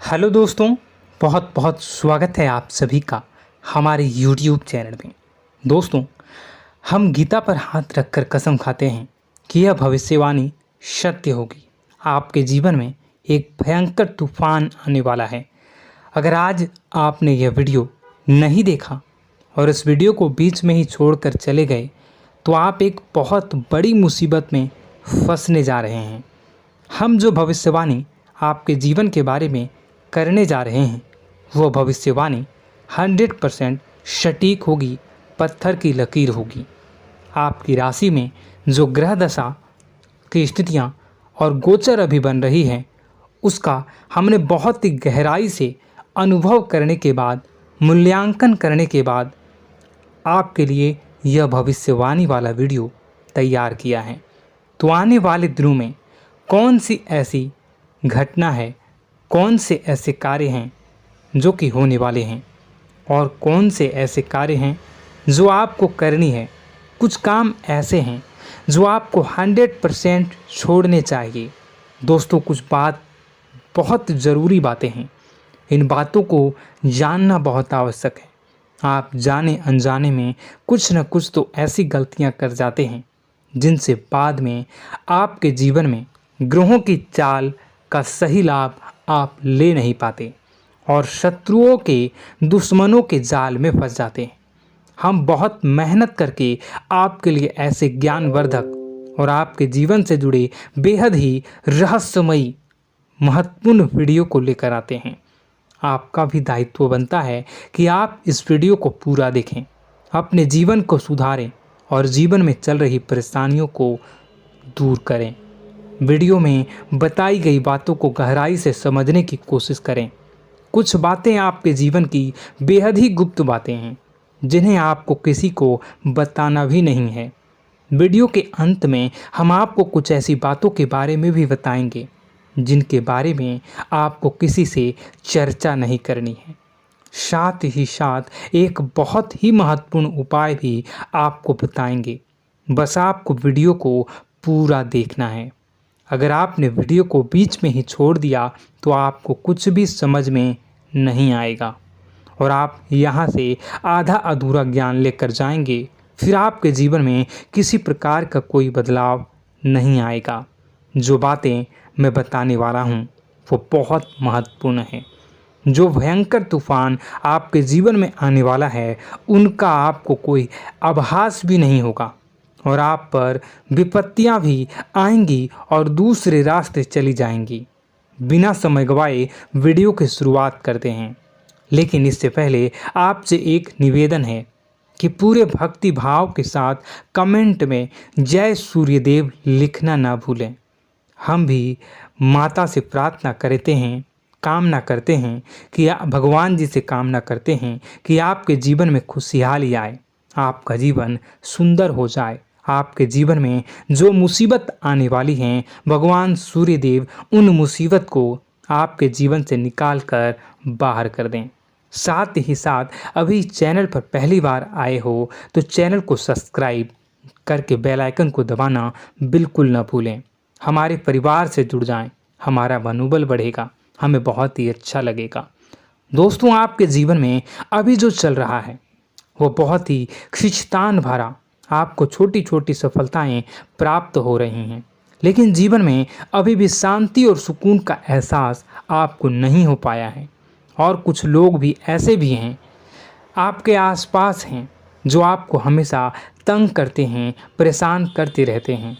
Hello दोस्तों, बहुत बहुत स्वागत है आप सभी का हमारे YouTube चैनल में। दोस्तों, हम गीता पर हाथ रखकर कसम खाते हैं कि यह भविष्यवाणी सत्य होगी। आपके जीवन में एक भयंकर तूफान आने वाला है। अगर आज आपने यह वीडियो नहीं देखा और इस वीडियो को बीच में ही छोड़कर चले गए तो आप एक बहुत बड़ी मुसीबत में फंसने जा रहे हैं। हम जो भविष्यवाणी आपके जीवन के बारे में करने जा रहे हैं वो भविष्यवाणी 100% सटीक होगी, पत्थर की लकीर होगी। आपकी राशि में जो ग्रह दशा की स्थितियां और गोचर अभी बन रही है उसका हमने बहुत ही गहराई से अनुभव करने के बाद, मूल्यांकन करने के बाद आपके लिए यह भविष्यवाणी वाला वीडियो तैयार किया है। तो आने वाले दिनों में कौन सी ऐसी घटना है, कौन से ऐसे कार्य हैं जो कि होने वाले हैं और कौन से ऐसे कार्य हैं जो आपको करनी है। कुछ काम ऐसे हैं जो आपको 100% छोड़ने चाहिए। दोस्तों, कुछ बात बहुत ज़रूरी बातें हैं। इन बातों को जानना बहुत आवश्यक है। आप जाने अनजाने में कुछ न कुछ तो ऐसी गलतियां कर जाते हैं जिनसे बाद में आपके जीवन में ग्रहों की चाल का सही लाभ आप ले नहीं पाते और शत्रुओं के, दुश्मनों के जाल में फंस जाते हैं। हम बहुत मेहनत करके आपके लिए ऐसे ज्ञानवर्धक और आपके जीवन से जुड़े बेहद ही रहस्यमयी महत्वपूर्ण वीडियो को लेकर आते हैं। आपका भी दायित्व बनता है कि आप इस वीडियो को पूरा देखें, अपने जीवन को सुधारें और जीवन में चल रही परेशानियों को दूर करें। वीडियो में बताई गई बातों को गहराई से समझने की कोशिश करें। कुछ बातें आपके जीवन की बेहद ही गुप्त बातें हैं जिन्हें आपको किसी को बताना भी नहीं है। वीडियो के अंत में हम आपको कुछ ऐसी बातों के बारे में भी बताएंगे जिनके बारे में आपको किसी से चर्चा नहीं करनी है। साथ ही साथ एक बहुत ही महत्वपूर्ण उपाय भी आपको बताएंगे। बस आपको वीडियो को पूरा देखना है। अगर आपने वीडियो को बीच में ही छोड़ दिया तो आपको कुछ भी समझ में नहीं आएगा और आप यहाँ से आधा अधूरा ज्ञान लेकर जाएंगे। फिर आपके जीवन में किसी प्रकार का कोई बदलाव नहीं आएगा। जो बातें मैं बताने वाला हूँ वो बहुत महत्वपूर्ण है। जो भयंकर तूफान आपके जीवन में आने वाला है उनका आपको कोई आभास भी नहीं होगा और आप पर विपत्तियां भी आएंगी और दूसरे रास्ते चली जाएंगी। बिना समय गवाए वीडियो की शुरुआत करते हैं, लेकिन इससे पहले आपसे एक निवेदन है कि पूरे भक्ति भाव के साथ कमेंट में जय सूर्यदेव लिखना ना भूलें। हम भी माता से प्रार्थना करते हैं, कामना करते हैं कि भगवान जी से कामना करते हैं कि आपके जीवन में खुशहाली आए, आपका जीवन सुंदर हो जाए। आपके जीवन में जो मुसीबत आने वाली हैं भगवान सूर्यदेव उन मुसीबत को आपके जीवन से निकाल कर बाहर कर दें। साथ ही साथ अभी चैनल पर पहली बार आए हो तो चैनल को सब्सक्राइब करके बेल आइकन को दबाना बिल्कुल न भूलें। हमारे परिवार से जुड़ जाएं, हमारा मनोबल बढ़ेगा, हमें बहुत ही अच्छा लगेगा। दोस्तों, आपके जीवन में अभी जो चल रहा है वो बहुत ही खींचतान भरा, आपको छोटी छोटी सफलताएं प्राप्त हो रही हैं, लेकिन जीवन में अभी भी शांति और सुकून का एहसास आपको नहीं हो पाया है। और कुछ लोग भी ऐसे भी हैं आपके आसपास हैं जो आपको हमेशा तंग करते हैं, परेशान करते रहते हैं।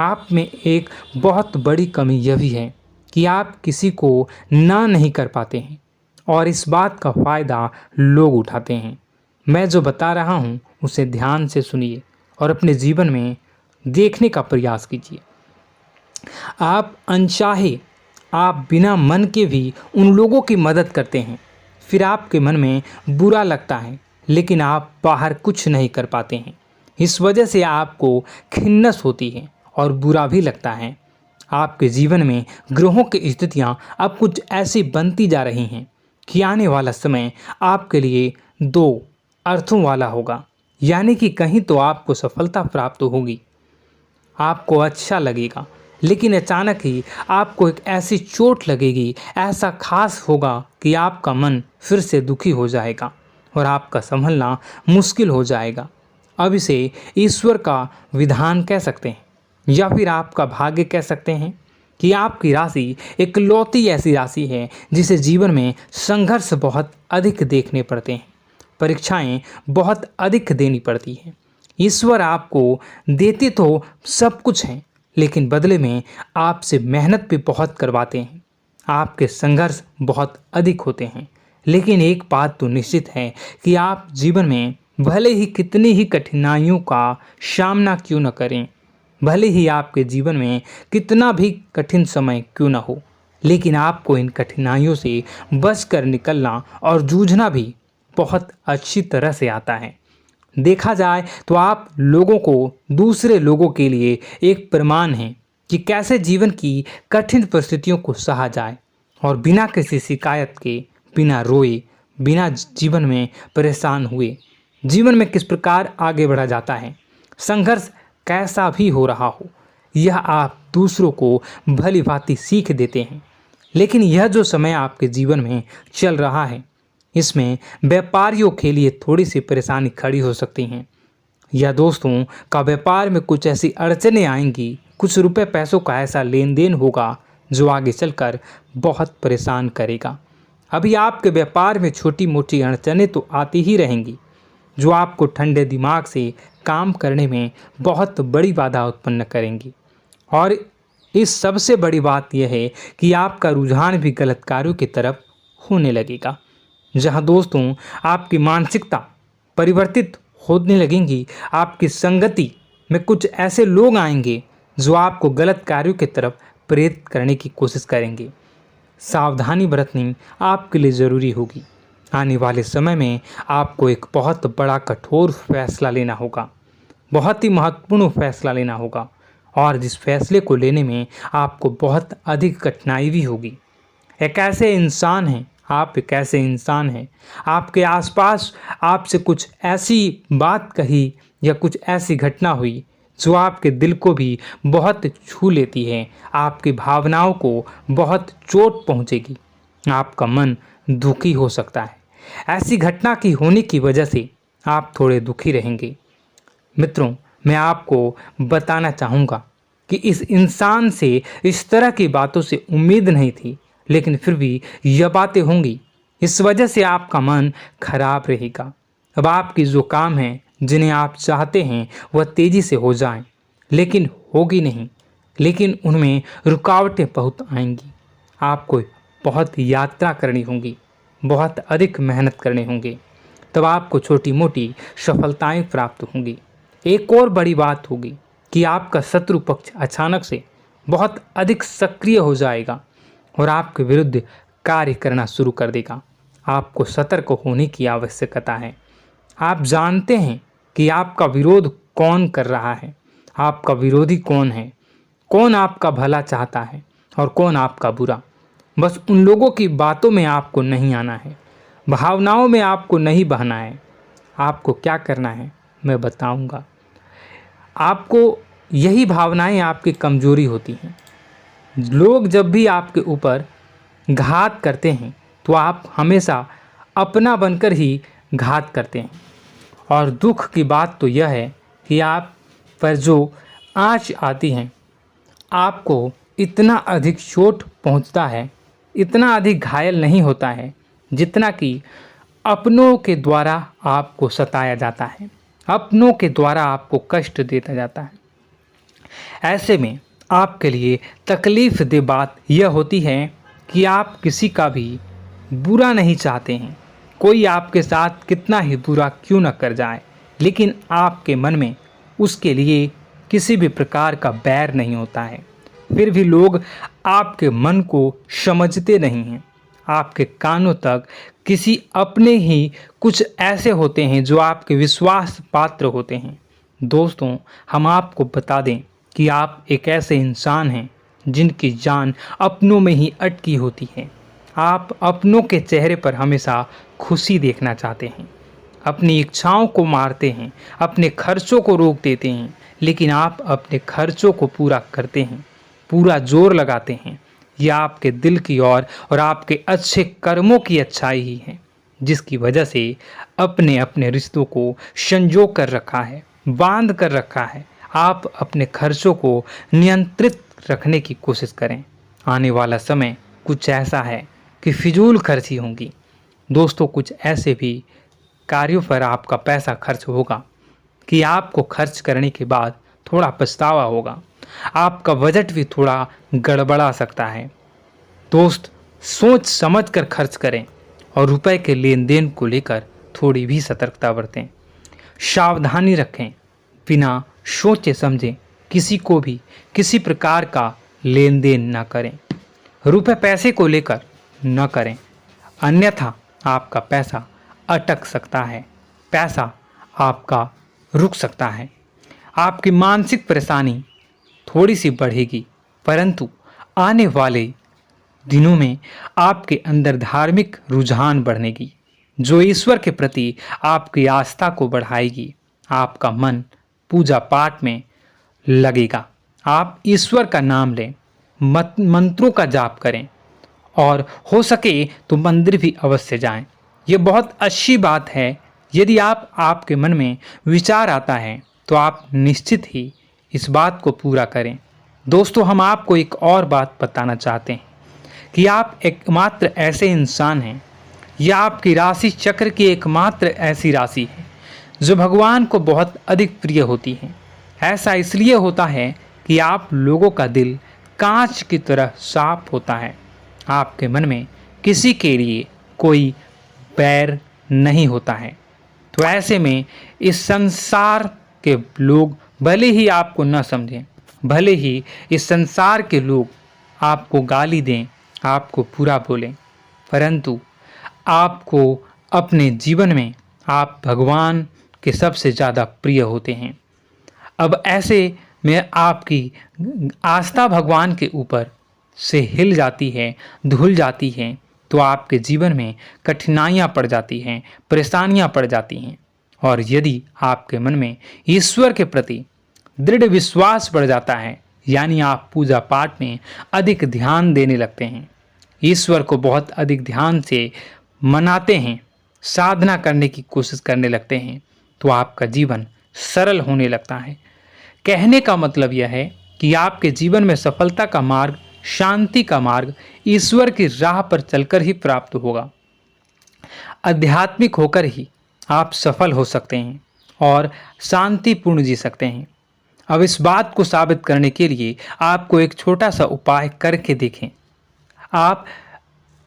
आप में एक बहुत बड़ी कमी यह भी है कि आप किसी को ना नहीं कर पाते हैं और इस बात का फ़ायदा लोग उठाते हैं। मैं जो बता रहा हूँ उसे ध्यान से सुनिए और अपने जीवन में देखने का प्रयास कीजिए। आप अनचाहे, आप बिना मन के भी उन लोगों की मदद करते हैं, फिर आपके मन में बुरा लगता है लेकिन आप बाहर कुछ नहीं कर पाते हैं। इस वजह से आपको खिन्नस होती है और बुरा भी लगता है। आपके जीवन में ग्रहों की स्थितियाँ अब कुछ ऐसी बनती जा रही हैं कि आने वाला समय आपके लिए दो अर्थों वाला होगा। यानी कि कहीं तो आपको सफलता प्राप्त होगी, आपको अच्छा लगेगा लेकिन अचानक ही आपको एक ऐसी चोट लगेगी, ऐसा खास होगा कि आपका मन फिर से दुखी हो जाएगा और आपका संभलना मुश्किल हो जाएगा। अब इसे ईश्वर का विधान कह सकते हैं या फिर आपका भाग्य कह सकते हैं कि आपकी राशि इकलौती ऐसी राशि है जिसे जीवन में संघर्ष बहुत अधिक देखने पड़ते हैं, परीक्षाएं बहुत अधिक देनी पड़ती हैं। ईश्वर आपको देते तो सब कुछ हैं, लेकिन बदले में आपसे मेहनत भी बहुत करवाते हैं। आपके संघर्ष बहुत अधिक होते हैं, लेकिन एक बात तो निश्चित है कि आप जीवन में भले ही कितनी ही कठिनाइयों का सामना क्यों न करें, भले ही आपके जीवन में कितना भी कठिन समय क्यों न हो, लेकिन आपको इन कठिनाइयों से बच कर निकलना और जूझना भी बहुत अच्छी तरह से आता है। देखा जाए तो आप लोगों को दूसरे लोगों के लिए एक प्रमाण हैं कि कैसे जीवन की कठिन परिस्थितियों को सहा जाए और बिना किसी शिकायत के, बिना रोए, बिना जीवन में परेशान हुए जीवन में किस प्रकार आगे बढ़ा जाता है। संघर्ष कैसा भी हो रहा हो, यह आप दूसरों को भली भांति सीख देते हैं। लेकिन यह जो समय आपके जीवन में चल रहा है, इसमें व्यापारियों के लिए थोड़ी सी परेशानी खड़ी हो सकती हैं, या दोस्तों का व्यापार में कुछ ऐसी अड़चनें आएंगी, कुछ रुपए पैसों का ऐसा लेन देन होगा जो आगे चलकर बहुत परेशान करेगा। अभी आपके व्यापार में छोटी मोटी अड़चनें तो आती ही रहेंगी, जो आपको ठंडे दिमाग से काम करने में बहुत बड़ी बाधा उत्पन्न करेंगी। और इस सबसे बड़ी बात यह है कि आपका रुझान भी गलत कार्यों की तरफ होने लगेगा, जहां दोस्तों आपकी मानसिकता परिवर्तित होने लगेंगी। आपकी संगति में कुछ ऐसे लोग आएंगे जो आपको गलत कार्यों की तरफ प्रेरित करने की कोशिश करेंगे। सावधानी बरतनी आपके लिए ज़रूरी होगी। आने वाले समय में आपको एक बहुत बड़ा कठोर फैसला लेना होगा, बहुत ही महत्वपूर्ण फैसला लेना होगा, और जिस फैसले को लेने में आपको बहुत अधिक कठिनाई भी होगी। एक ऐसे इंसान हैं, आप एक ऐसे इंसान हैं, आपके आसपास आपसे कुछ ऐसी बात कही या कुछ ऐसी घटना हुई जो आपके दिल को भी बहुत छू लेती है, आपकी भावनाओं को बहुत चोट पहुंचेगी, आपका मन दुखी हो सकता है। ऐसी घटना की होने की वजह से आप थोड़े दुखी रहेंगे। मित्रों, मैं आपको बताना चाहूँगा कि इस इंसान से इस तरह की बातों से उम्मीद नहीं थी, लेकिन फिर भी यह बातें होंगी। इस वजह से आपका मन खराब रहेगा। अब आपकी जो काम है, जिन्हें आप चाहते हैं वह तेज़ी से हो जाएं, लेकिन होगी नहीं, लेकिन उनमें रुकावटें बहुत आएंगी। आपको बहुत यात्रा करनी होगी, बहुत अधिक मेहनत करने होंगे, तब आपको छोटी मोटी सफलताएं प्राप्त होंगी। एक और बड़ी बात होगी कि आपका शत्रु पक्ष अचानक से बहुत अधिक सक्रिय हो जाएगा और आपके विरुद्ध कार्य करना शुरू कर देगा। आपको सतर्क होने की आवश्यकता है। आप जानते हैं कि आपका विरोध कौन कर रहा है, आपका विरोधी कौन है, कौन आपका भला चाहता है और कौन आपका बुरा। बस उन लोगों की बातों में आपको नहीं आना है, भावनाओं में आपको नहीं बहना है। आपको क्या करना है मैं बताऊंगा। आपको यही भावनाएं आपकी कमजोरी होती हैं। लोग जब भी आपके ऊपर घात करते हैं तो आप हमेशा अपना बनकर ही घात करते हैं। और दुख की बात तो यह है कि आप पर जो आँच आती है, आपको इतना अधिक चोट पहुंचता है, इतना अधिक घायल नहीं होता है जितना कि अपनों के द्वारा आपको सताया जाता है, अपनों के द्वारा आपको कष्ट देता जाता है। ऐसे में आपके लिए तकलीफ दे बात यह होती है कि आप किसी का भी बुरा नहीं चाहते हैं। कोई आपके साथ कितना ही बुरा क्यों न कर जाए, लेकिन आपके मन में उसके लिए किसी भी प्रकार का बैर नहीं होता है। फिर भी लोग आपके मन को समझते नहीं हैं। आपके कानों तक किसी अपने ही कुछ ऐसे होते हैं जो आपके विश्वास पात्र होते हैं। दोस्तों, हम आपको बता दें कि आप एक ऐसे इंसान हैं जिनकी जान अपनों में ही अटकी होती है। आप अपनों के चेहरे पर हमेशा खुशी देखना चाहते हैं, अपनी इच्छाओं को मारते हैं, अपने खर्चों को रोक देते हैं, लेकिन आप अपने खर्चों को पूरा करते हैं। पूरा जोर लगाते हैं, यह आपके दिल की और आपके अच्छे कर्मों की अच्छाई ही है, जिसकी वजह से अपने अपने रिश्तों को संजो कर रखा है, बांध कर रखा है। आप अपने खर्चों को नियंत्रित रखने की कोशिश करें। आने वाला समय कुछ ऐसा है कि फिजूल खर्ची होंगी। दोस्तों, कुछ ऐसे भी कार्यों पर आपका पैसा खर्च होगा कि आपको खर्च करने के बाद थोड़ा पछतावा होगा। आपका बजट भी थोड़ा गड़बड़ा सकता है। दोस्त, सोच समझ कर खर्च करें और रुपए के लेन देन को लेकर थोड़ी भी सतर्कता बरतें। सावधानी रखें, बिना सोचे समझे किसी को भी किसी प्रकार का लेन देन न करें। रुपए पैसे को लेकर न करें, अन्यथा आपका पैसा अटक सकता है, पैसा आपका रुक सकता है। आपकी मानसिक परेशानी थोड़ी सी बढ़ेगी, परंतु आने वाले दिनों में आपके अंदर धार्मिक रुझान बढ़नेगी, जो ईश्वर के प्रति आपकी आस्था को बढ़ाएगी। आपका मन पूजा पाठ में लगेगा। आप ईश्वर का नाम लें, मंत्रों का जाप करें और हो सके तो मंदिर भी अवश्य जाएं। ये बहुत अच्छी बात है। यदि आपके मन में विचार आता है तो आप निश्चित ही इस बात को पूरा करें। दोस्तों, हम आपको एक और बात बताना चाहते हैं कि आप एकमात्र ऐसे इंसान हैं, यह आपकी राशि चक्र की एकमात्र ऐसी राशि है जो भगवान को बहुत अधिक प्रिय होती है। ऐसा इसलिए होता है कि आप लोगों का दिल कांच की तरह साफ होता है। आपके मन में किसी के लिए कोई बैर नहीं होता है। तो ऐसे में इस संसार के लोग भले ही आपको न समझें, भले ही इस संसार के लोग आपको गाली दें, आपको बुरा बोलें, परंतु आपको अपने जीवन में आप भगवान के सबसे ज़्यादा प्रिय होते हैं। अब ऐसे में आपकी आस्था भगवान के ऊपर से हिल जाती है, धुल जाती है, तो आपके जीवन में कठिनाइयाँ पड़ जाती हैं, परेशानियाँ पड़ जाती हैं। और यदि आपके मन में ईश्वर के प्रति दृढ़ विश्वास बढ़ जाता है, यानी आप पूजा पाठ में अधिक ध्यान देने लगते हैं, ईश्वर को बहुत अधिक ध्यान से मनाते हैं, साधना करने की कोशिश करने लगते हैं, तो आपका जीवन सरल होने लगता है। कहने का मतलब यह है कि आपके जीवन में सफलता का मार्ग, शांति का मार्ग ईश्वर की राह पर चलकर ही प्राप्त होगा। आध्यात्मिक होकर ही आप सफल हो सकते हैं और शांतिपूर्ण जी सकते हैं। अब इस बात को साबित करने के लिए आपको एक छोटा सा उपाय करके देखें। आप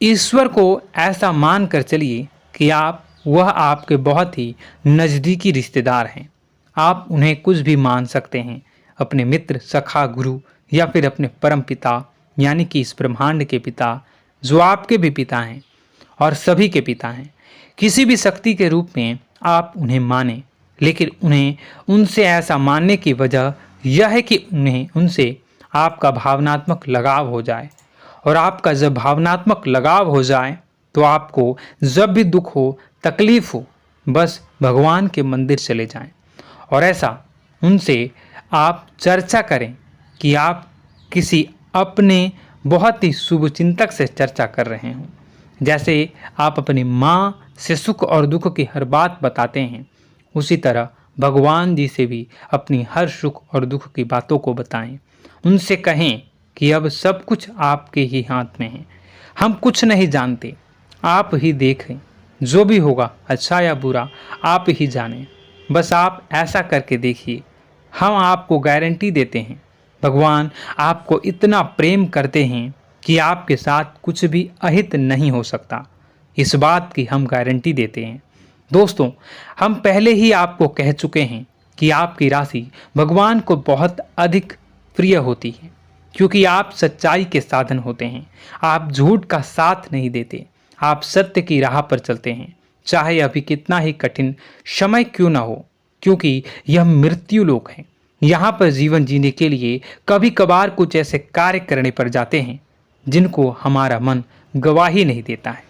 ईश्वर को ऐसा मान कर चलिए कि वह आपके बहुत ही नज़दीकी रिश्तेदार हैं। आप उन्हें कुछ भी मान सकते हैं, अपने मित्र, सखा, गुरु या फिर अपने परम पिता, यानी कि इस ब्रह्मांड के पिता, जो आपके भी पिता हैं और सभी के पिता हैं। किसी भी शक्ति के रूप में आप उन्हें मानें, लेकिन उन्हें उनसे ऐसा मानने की वजह यह है कि उनसे आपका भावनात्मक लगाव हो जाए। और आपका जब भावनात्मक लगाव हो जाए तो आपको जब भी दुख हो, तकलीफ हो, बस भगवान के मंदिर चले जाएं और ऐसा उनसे आप चर्चा करें कि आप किसी अपने बहुत ही शुभचिंतक से चर्चा कर रहे हों। जैसे आप अपनी माँ से सुख और दुख की हर बात बताते हैं, उसी तरह भगवान जी से भी अपनी हर सुख और दुख की बातों को बताएं। उनसे कहें कि अब सब कुछ आपके ही हाथ में है, हम कुछ नहीं जानते, आप ही देखें, जो भी होगा अच्छा या बुरा आप ही जानें। बस आप ऐसा करके देखिए, हम आपको गारंटी देते हैं भगवान आपको इतना प्रेम करते हैं कि आपके साथ कुछ भी अहित नहीं हो सकता। इस बात की हम गारंटी देते हैं। दोस्तों, हम पहले ही आपको कह चुके हैं कि आपकी राशि भगवान को बहुत अधिक प्रिय होती है, क्योंकि आप सच्चाई के साधन होते हैं। आप झूठ का साथ नहीं देते, आप सत्य की राह पर चलते हैं, चाहे अभी कितना ही कठिन समय क्यों ना हो, क्योंकि यह मृत्यु लोक है। यहाँ पर जीवन जीने के लिए कभी कभार कुछ ऐसे कार्य करने पड़ जाते हैं जिनको हमारा मन गवाही नहीं देता है,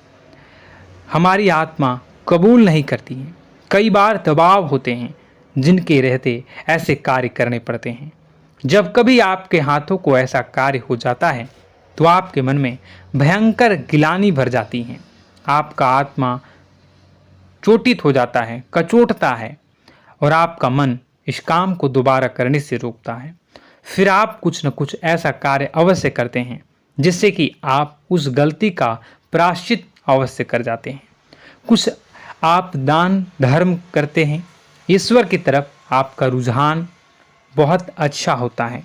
हमारी आत्मा कबूल नहीं करती है। कई बार दबाव होते हैं जिनके रहते ऐसे कार्य करने पड़ते हैं। जब कभी आपके हाथों को ऐसा कार्य हो जाता है तो आपके मन में भयंकर गिलानी भर जाती है। आपका आत्मा चोटित हो जाता है, कचोटता है और आपका मन इस काम को दोबारा करने से रोकता है। फिर आप कुछ न कुछ ऐसा कार्य अवश्य करते हैं जिससे कि आप उस गलती का प्रायश्चित अवश्य कर जाते हैं। कुछ आप दान धर्म करते हैं। ईश्वर की तरफ आपका रुझान बहुत अच्छा होता है।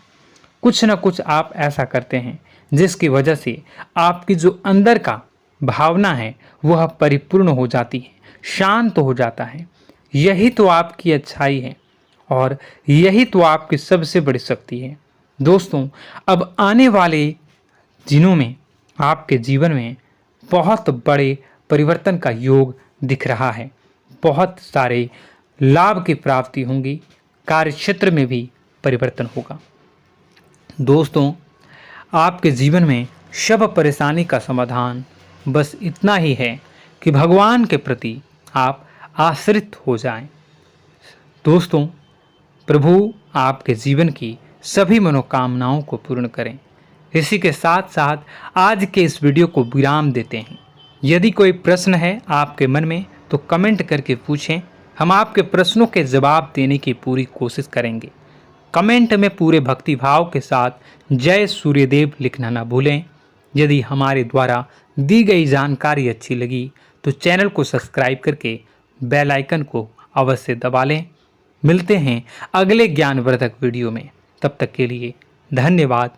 कुछ न कुछ आप ऐसा करते हैं जिसकी वजह से आपकी जो अंदर का भावना है वह परिपूर्ण हो जाती है, शांत हो जाता है। यही तो आपकी अच्छाई है और यही तो आपकी सबसे बड़ी शक्ति है। दोस्तों, अब आने वाले दिनों में आपके जीवन में बहुत बड़े परिवर्तन का योग दिख रहा है। बहुत सारे लाभ की प्राप्ति होंगी, कार्यक्षेत्र में भी परिवर्तन होगा। दोस्तों, आपके जीवन में सब परेशानी का समाधान बस इतना ही है कि भगवान के प्रति आप आश्रित हो जाएं। दोस्तों, प्रभु आपके जीवन की सभी मनोकामनाओं को पूर्ण करें। इसी के साथ साथ आज के इस वीडियो को विराम देते हैं। यदि कोई प्रश्न है आपके मन में तो कमेंट करके पूछें, हम आपके प्रश्नों के जवाब देने की पूरी कोशिश करेंगे। कमेंट में पूरे भक्तिभाव के साथ जय सूर्यदेव लिखना ना भूलें। यदि हमारे द्वारा दी गई जानकारी अच्छी लगी तो चैनल को सब्सक्राइब करके बेल आइकन को अवश्य दबा लें। मिलते हैं अगले ज्ञानवर्धक वीडियो में। तब तक के लिए धन्यवाद।